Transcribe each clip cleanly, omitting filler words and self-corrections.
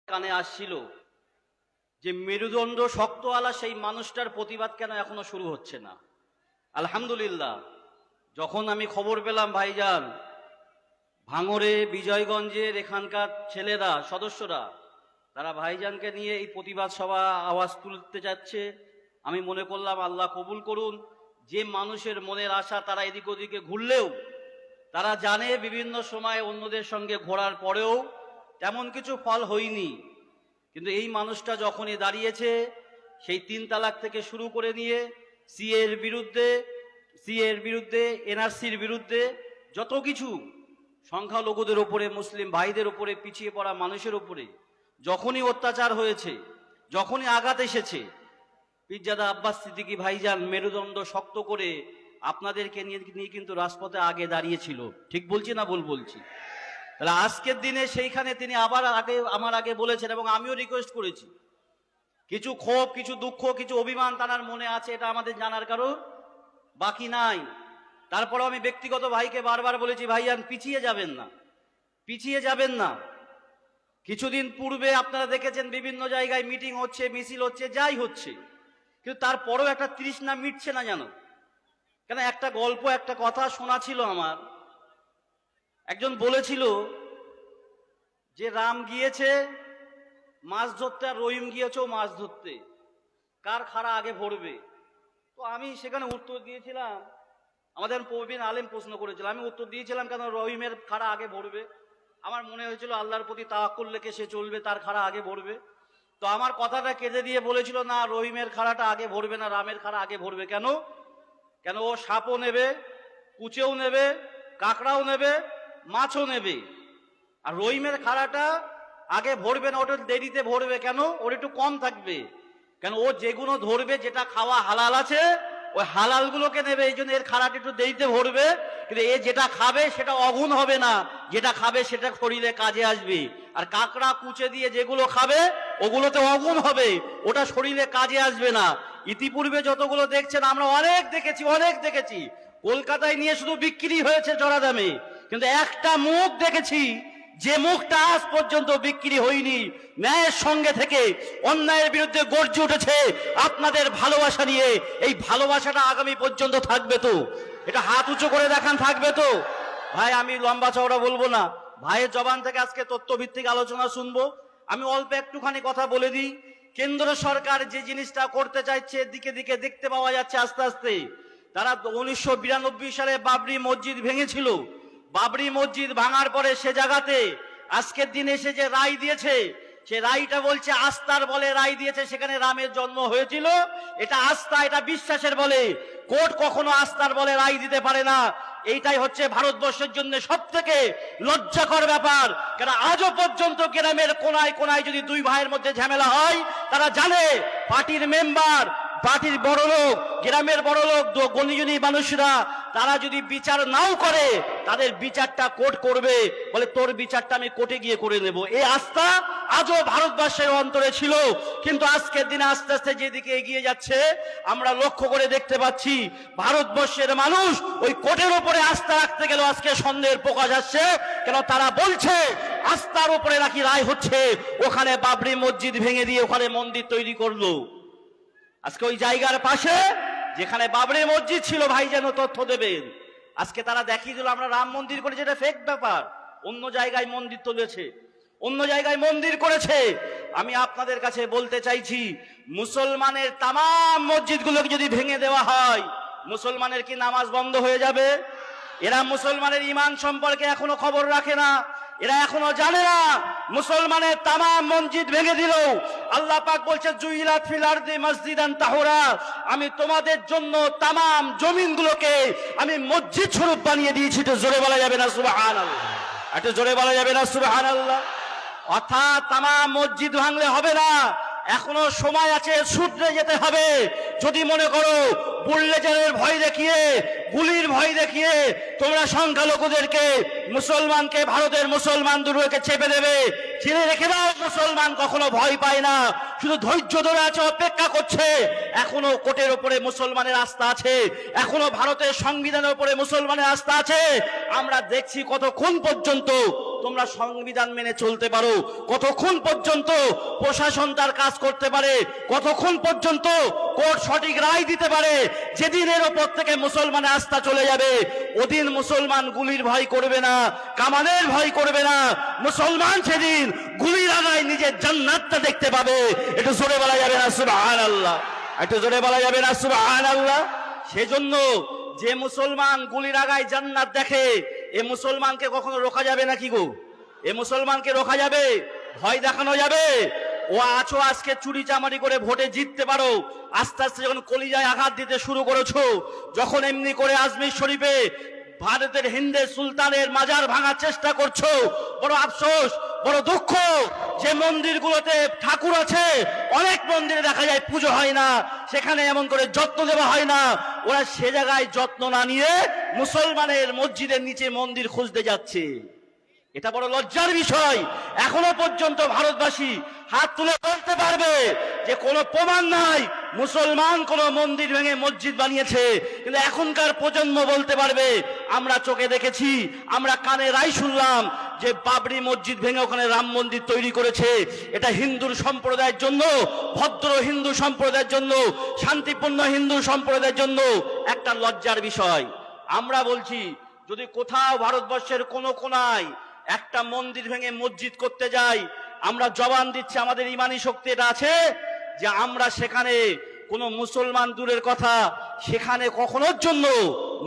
কানে আসছিল যে মেরুদণ্ড শক্তওয়ালা সেই মানুষটার প্রতিবাদ কেন এখনো শুরু হচ্ছে না। আলহামদুলিল্লাহ, যখন আমি খবর পেলাম ভাইজান ভাঙড়ে বিজয়গঞ্জের এখানকার ছেলেরা সদস্যরা তারা ভাইজানকে নিয়ে এই প্রতিবাদ সভা আওয়াজ তুলতে যাচ্ছে, আমি মনে করলাম আল্লাহ কবুল করুন। যে মানুষের মনের আশা তারা এদিক ওদিকে ঘুরলেও তারা জানে বিভিন্ন সময় অন্যদের সঙ্গে ঘোরার পরেও তেমন কিছু ফল হয়নি, কিন্তু এই মানুষটা যখনই দাঁড়িয়েছে সেই 3 তালাক থেকে শুরু করে নিয়ে সিএর বিরুদ্ধে এনআরসির বিরুদ্ধে যত কিছু সংখ্যালঘুদের ওপরে, মুসলিম ভাইদের ওপরে, পিছিয়ে পড়া মানুষের ওপরে যখনই অত্যাচার হয়েছে, যখনই আঘাত এসেছে, পীরজাদা আব্বাস সিদ্দিকী ভাইজান মেরুদণ্ড শক্ত করে আপনাদেরকে নিয়ে কিন্তু রাজপথে আগে দাঁড়িয়েছিল। ঠিক বলছি না ভুল বলছি? তাহলে আজকের দিনে সেইখানে তিনি আমার আগে বলেছেন এবং আমিও রিকোয়েস্ট করেছি, কিছু ক্ষোভ, কিছু দুঃখ, কিছু অভিমান তার মনে আছে, এটা আমাদের জানার কারণ বাকি নাই। তারপরেও আমি ব্যক্তিগত ভাইকে বারবার বলেছি, ভাইজান পিছিয়ে যাবেন না। কিছুদিন পূর্বে আপনারা দেখেছেন বিভিন্ন জায়গায় মিটিং হচ্ছে, মিছিল হচ্ছে, যাই হচ্ছে, কিন্তু তারপরেও একটা তৃষ্ণা মিটছে না জানো কেন? একটা গল্প, একটা কথা শোনা ছিল আমার। একজন বলেছিল যে রাম গিয়েছে মাছ ধরতে আর রহিম গিয়েছেও মাছ ধরতে, কার খাড়া আগে ভরবে? তো আমি সেখানে উত্তর দিয়েছিলাম, আমাদের প্রবীণ আলেম প্রশ্ন করেছিল, আমি উত্তর দিয়েছিলাম কেন রহিমের খাড়া আগে ভরবে? আমার মনে হয়েছিল আল্লাহর প্রতি তাওয়াক্কুল রেখে সে চলবে, তার খাড়া আগে ভরবে। তো আমার কথাটা কেটে দিয়ে বলেছিল, না, রহিমের খাড়াটা আগে ভরবে না, রামের খাড়া আগে ভরবে। কেন ও সাপও নেবে, কুচেও নেবে, কাঁকড়াও নেবে, মাছও নেবে, আর রহিমের খাড়াটা আগে ভরবে না, ওটা দেরিতে ভরবে। কেন? ওর একটু কম থাকবে। কেন? ও যেগুলো ধরবে, যেটা খাওয়া হালাল আছে, ওই হালালগুলোকে নেবে, এই জন্য এর খাড়াটা একটু দেরিতে ভরবে। কিন্তু এ যেটা খাবে সেটা অগুণ হবে না, যেটা খাবে সেটা শরীরে কাজে আসবে। আর কাঁকড়া কুচে দিয়ে যেগুলো খাবে ওগুলোতে অগুণ হবে, ওটা শরীরে কাজে আসবে না। ইতিপূর্বে যতগুলো দেখছেন আমরা অনেক দেখেছি, কলকাতায় নিয়ে শুধু বিক্রি হয়েছে চড়া দামে, কিন্তু একটা মুখ দেখেছি যে মুখটা আজ পর্যন্ত বিক্রি হয়নি, ন্যায়ের সঙ্গে থেকে অন্যায়ের বিরুদ্ধে গর্জে উঠেছে আপনাদের ভালোবাসা নিয়ে। এই ভালোবাসাটা আগামী পর্যন্ত থাকবে তো? এটা হাত উঁচু করে দেখান, থাকবে তো? ভাই, আমি লম্বা চওড়া বলবো না, ভাইয়ের জবান থেকে আজকে তথ্যভিত্তিক আলোচনা শুনবো। আমি অল্প একটুখানি কথা বলে দিই। কেন্দ্র সরকার যে জিনিসটা করতে চাইছে, দিকে দিকে দেখতে পাওয়া যাচ্ছে আস্তে আস্তে। তারা 1992 সালে বাবরি মসজিদ ভেঙেছিল। বাবরি মসজিদ ভাঙার পরে সে জায়গাতে আজকের দিনে এসে যে রায় দিয়েছে, সে রায়টা বলছে আস্থার বলে রায় দিয়েছে, সেখানে রামের জন্ম হয়েছিল, এটা আস্থা, এটা বিশ্বাসের বলে। কোর্ট কখনো আস্থার বলে রায় দিতে পারে না। এইটাই হচ্ছে ভারতবর্ষের জন্য সব থেকে লজ্জাকর ব্যাপার। কেন আজও পর্যন্ত গ্রামের কোনায় কোনায় যদি দুই ভাইয়ের মধ্যে ঝামেলা হয়, তারা জানে পার্টির মেম্বার, পার্টির বড় লোক, গ্রামের বড় লোক, গণিজনী মানুষরা, তারা যদি বিচার নাও করে তাদের বিচারটা কোর্ট করবে, বলে তোর বিচারটা আমি কোর্টে গিয়ে করে নেব। এই আস্থা আজও ভারতবর্ষের অন্তরে ছিল। কিন্তু আজকের দিনে আস্তে আস্তে যেদিকে এগিয়ে যাচ্ছে আমরা লক্ষ্য করে দেখতে পাচ্ছি, ভারতবর্ষের মানুষ ওই কোর্টের উপরে আস্থা রাখতে গেল আজকে সন্দেহের প্রকাশ আসছে। কেন? তারা বলছে আস্থার উপরে নাকি রায় হচ্ছে, ওখানে বাবরি মসজিদ ভেঙে দিয়ে ওখানে মন্দির তৈরি করলো। আজকে ওই জায়গার পাশে যেখানে বাবরি মসজিদ ছিল, ভাই যেন তথ্য দেবেন, আজকে তারা দেখিয়ে দিল আমরা রাম মন্দির করেছি, এটা ফেক ব্যাপার। অন্য জায়গায় মন্দির তুলেছে, অন্য জায়গায় মন্দির করেছে। আমি আপনাদের কাছে বলতে চাইছি, মুসলমানের তাম মসজিদগুলোকে যদি ভেঙে দেওয়া হয়, মুসলমানের কি নামাজ বন্ধ হয়ে যাবে? এরা মুসলমানের ঈমান সম্পর্কে এখনো খবর রাখে না, এরা এখনো জানে না। মুসলমানের তামাম মসজিদ ভেঙে দিল। আল্লাহ পাক বলছে জুইলাত ফিল আরদি মসজিদান তাহুরা, আমি তোমাদের জন্য তামাম জমিনগুলোকে আমি মসজিদ স্বরূপ বানিয়ে দিয়েছি। তো জোরে বলা যাবে না সুবহানাল্লাহ? একটু জোরে বলা যাবে না সুবহানাল্লাহ? অর্থাৎ তামাম মসজিদ ভাঙলে হবে না, এখনো সময় আছে, শুধরে যেতে হবে। যদি মনে করো বুল্লেজারের ভয় দেখিয়ে, গুলির ভয় দেখিয়ে তোমরা সংখ্যালঘুদেরকে, মুসলমানকে, ভারতের মুসলমান দুর্গকে চেপে দেবে, জেনে রেখে দাও মুসলমান কখনো ভয় পায় না। শুধু ধৈর্য ধরে আছে, অপেক্ষা করছে। এখনো কোর্টের উপরে মুসলমানের আস্থা আছে, এখনো ভারতের সংবিধানের উপরে মুসলমানের আস্থা আছে। আমরা দেখছি কতক্ষণ পর্যন্ত তোমরা সংবিধান মেনে চলতে পারো, কতক্ষণ পর্যন্ত প্রশাসন তার কাজ করতে পারে, কতক্ষণ পর্যন্ত কোর্ট সঠিক রায় দিতে পারে। যেদিন এর ওপর থেকে মুসলমানের আস্থা চলে যাবে, ওদিন মুসলমান গুলির ভয় করবে না, কামানের ভয় করবে না। মুসলমান সেদিন গুলির আগায় নিজের জান্নাতটা দেখতে পাবে। একটু জোরে বলা যাবে না সুবহানাল্লাহ? একটু জোরে বলা যাবে না সুবহানাল্লাহ? সেজন্য যে মুসলমান গুলির আগায় জান্নাত দেখে, এ মুসলমানকে কখনো রোকা যাবে নাকি গো? এ মুসলমানকে রোকা যাবে? ভয় দেখানো যাবে? ও আছো আজকে চুরি চামারি করে ভোটে জিততে পারো, আস্তে আস্তে যখন কলিজায় আঘাত দিতে শুরু করেছো, যখন এমনি করে আজমির শরীফে ভারতের হিন্দু সুলতানের মাজার ভাঙার চেষ্টা করছো, বড় আফসোস, বড় দুঃখ। যে মন্দিরগুলোতে ঠাকুর আছে, অনেক মন্দিরে দেখা যায় পুজো হয় না, সেখানে এমন করে যত্ন দেওয়া হয় না। ওরা সে জায়গায় যত্ন না নিয়ে মুসলমানের মসজিদের নিচে মন্দির খুঁজতে যাচ্ছে। এটা বড় লজ্জার বিষয়। এখনো পর্যন্ত ভারতবাসী হাত তুলে বলতে পারবে যে কোনো প্রমাণ নাই মুসলমান কোন মন্দির ভেঙে মসজিদ বানিয়েছে। কিন্তু এখনকার প্রজন্ম বলতে পারবে আমরা চোখে দেখেছি, আমরা কানে রায় শুনলাম যে বাবরি মসজিদ ভেঙে ওখানে রাম মন্দির তৈরি করেছে। এটা হিন্দুর সম্প্রদায়ের জন্য, ভদ্র হিন্দু সম্প্রদায়ের জন্য, শান্তিপূর্ণ হিন্দু সম্প্রদায়ের জন্য একটা লজ্জার বিষয়। আমরা বলছি যদি কোথাও ভারতবর্ষের কোনো কোনায় একটা মন্দির ভেঙে মসজিদ করতে যাই, আমরা জবান দিচ্ছি, আমাদের ইমানি শক্তি এটা আছে যে আমরা সেখানে কোনো মুসলমান দূরের কথা, সেখানে কখনোর জন্য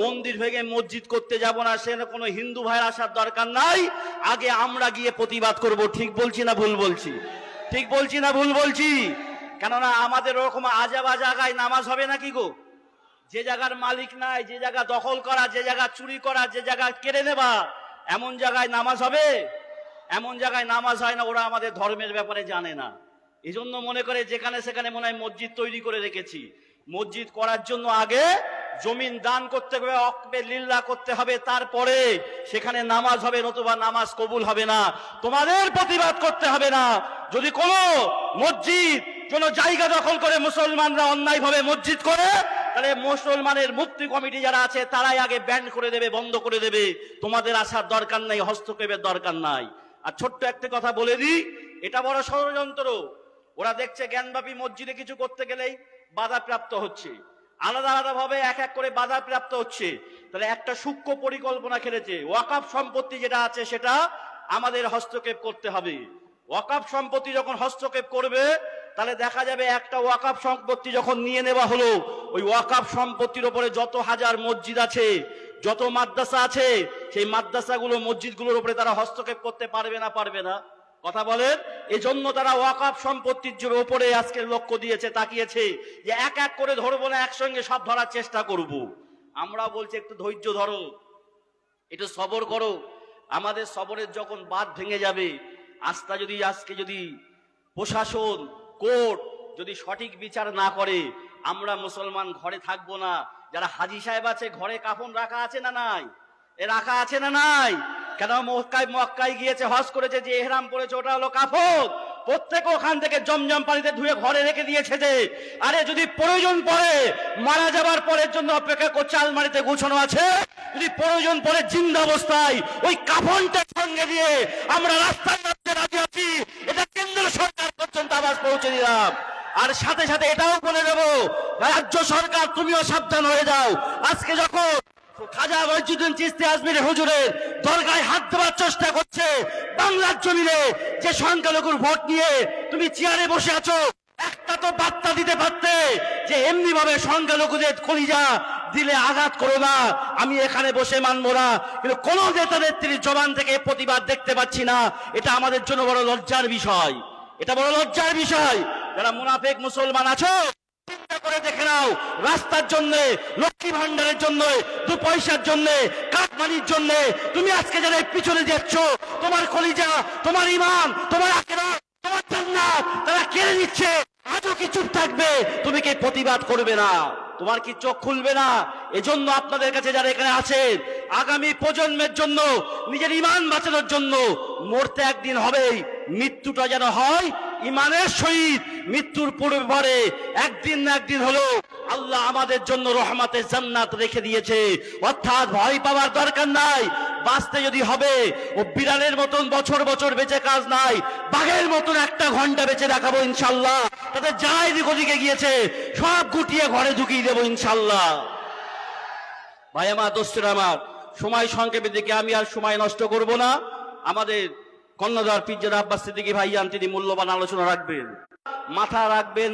মন্দির ভেঙে মসজিদ করতে যাব না। সেখানে কোনো হিন্দু ভাইয়ের আসার দরকার নাই, আগে আমরা গিয়ে প্রতিবাদ করব। ঠিক বলছি না ভুল বলছি? ঠিক বলছি না ভুল বলছি? কেননা আমাদের ওরকম আজাবা জায়গায় নামাজ হবে নাকি গো? যে জায়গার মালিক নাই, যে জায়গা দখল করা, যে জায়গা চুরি করা, যে জায়গা কেড়ে নেবা, এমন জায়গায় নামাজ হবে? এমন জায়গায় নামাজ হয় না। ওরা আমাদের ধর্মের ব্যাপারে জানে না, এই জন্য মনে করে যেখানে সেখানে মনে হয় মসজিদ তৈরি করে রেখেছি। মসজিদ করার জন্য আগে জমিন দান করতে হবে, অকবে লিল্লাহ করতে হবে, তারপরে সেখানে নামাজ হবে, নতুবা নামাজ কবুল হবে না। তোমাদের প্রতিবাদ করতে হবে না। যদি কোনো মসজিদ কোনো জায়গা দখল করে মুসলমানরা অন্যায়ভাবে মসজিদ করে, তাহলে মুসলমানের মুক্তি কমিটি যারা আছে তারাই আগে ব্যান করে দেবে, বন্ধ করে দেবে। তোমাদের আসার দরকার নাই, হস্তক্ষেপের দরকার নাই। আর ছোট্ট একটা কথা বলে দিই, এটা বড় ষড়যন্ত্র। ওরা দেখছে জ্ঞানব্যাপী মসজিদে কিছু করতে গেলেই বাধাপ্রাপ্ত হচ্ছে, আলাদা আলাদা ভাবে এক এক করে বাধাপ্রাপ্ত হচ্ছে। তাহলে একটা সূক্ষ্ম পরিকল্পনা খেলেছে, ওয়াকফ সম্পত্তি যেটা আছে সেটা আমাদের হস্তক্ষেপ করতে হবে। ওয়াকফ সম্পত্তি যখন হস্তক্ষেপ করবে, তাহলে দেখা যাবে একটা ওয়াকফ সম্পত্তি যখন নিয়ে নেওয়া হলো, ওই ওয়াকফ সম্পত্তির উপরে যত হাজার মসজিদ আছে, যত মাদ্রাসা আছে, সেই মাদ্রাসাগুলো মসজিদগুলোর উপরে তারা হস্তক্ষেপ করতে পারবে না? পারবে না? কথা বলেন। এজন্য তারা ওয়াকফ সম্পত্তির উপরে আজকে লক্ষ্য দিয়েছে, তাকিয়েছে যে এক এক করে ধরবো না, একসঙ্গে সব ধরার চেষ্টা করব। আমরা বলছি একটু ধৈর্য ধরো, একটু সবর করো। আমাদের সবরের যখন বাঁধ ভেঙে যাবে, আস্থা যদি আজকে যদি প্রশাসন কোর্ট যদি সঠিক বিচার না করে, আমরা মুসলমান ঘরে থাকবো না। যারা হাজী সাহেব আছে, ঘরে কাফন রাখা আছে না নাই? এ রাখা আছে না নাই? কেন মক্কায় গিয়েছে, হজ করেছে, যে এহরাম পরেছে ওটা হলো কাফন। প্রত্যেকে ওখান থেকে জমজম পানিতে ধুয়ে ঘরে রেখে দিয়েছে। যে আরে যদি প্রয়োজন পড়ে, মারা যাবার পরের জন্য অপেক্ষা করছে, আলমারিতে গুছানো আছে। যদি প্রয়োজন পড়ে জিন্দা অবস্থায় ওই কাফনটা সঙ্গে দিয়ে আমরা রাস্তায় নামতে রাজি আছি। এটা কেন্দ্র সরকার পর্যন্ত আওয়াজ পৌঁছে দিলাম। আর সাথে সাথে এটাও বলে দেবো, রাজ্য সরকার তুমিও সাবধান হয়ে যাও। আজকে যখন খাজা মঈনুদ্দিন চিশতি আজমির হুজুরের দরগায় হাত দেওয়ার চেষ্টা করছে, বাংলার জমিনে যে সংখ্যালঘুর ভোট নিয়ে তুমি চেয়ারে বসে আছো, একটা তো বার্তা দিতে পারতে যে এমনি ভাবে সংখ্যালঘুদের কলিজা দিলে আঘাত করো না, আমি এখানে বসে মানবো না। কিন্তু কোন নেতা নেত্রীর জবান থেকে প্রতিবাদ দেখতে পাচ্ছি না। এটা আমাদের জন্য বড় লজ্জার বিষয়, এটা বড় লজ্জার বিষয়। যারা মুনাফিক মুসলমান আছো, চিন্তা করে দেখে নাও, রাস্তার জন্য, লক্ষ্মী ভান্ডারের জন্য, 2 পয়সার জন্য, কাটমানির জন্য তুমি আজকে যারা পিছনে যাচ্ছ, তোমার কলিজা, তোমার ঈমান, তোমার আখিরাত, তোমার জান্নাত তারা কেড়ে নিচ্ছে। আজও কি চুপ থাকবে? তুমি কি প্রতিবাদ করবে না? তোমার কি চোখ খুলবে না? এজন্য আপনাদের কাছে যারা এখানে আছেন, আগামী প্রজন্মের জন্য, নিজের ঈমান বাঁচানোর জন্য মরতে একদিন হবেই, মৃত্যুটা যেন হয় ইমানের সহিত মৃত্যুর পূর্বে পরে একদিন না একদিন হলো আল্লাহ আমাদের জন্য রহমতের জান্নাত রেখে দিয়েছে। অর্থাৎ ভয় পাওয়ার দরকার নাই। বাঁচতে যদি হবে ও বিড়ালের মতন বছর বছর বেঁচে কাজ নাই, বাঘের মতন একটা ঘন্টা বেঁচে দেখাবো ইনশাল্লাহ। তাদের যা এদিক ওদিকে গিয়েছে সব গুটিয়ে ঘরে ঢুকিয়ে দেবো ইনশাল্লাহ। ভাই আমার, দোস্তরা আমার, সময় সংক্ষেপের দিকে আমি আর সময় নষ্ট করব না। আমাদের কর্ণধার পীরজাদা আব্বাস সিদ্দিকী ভাইজান তিনি মূল্যবান আলোচনা রাখবেন। মাথা রাখবেন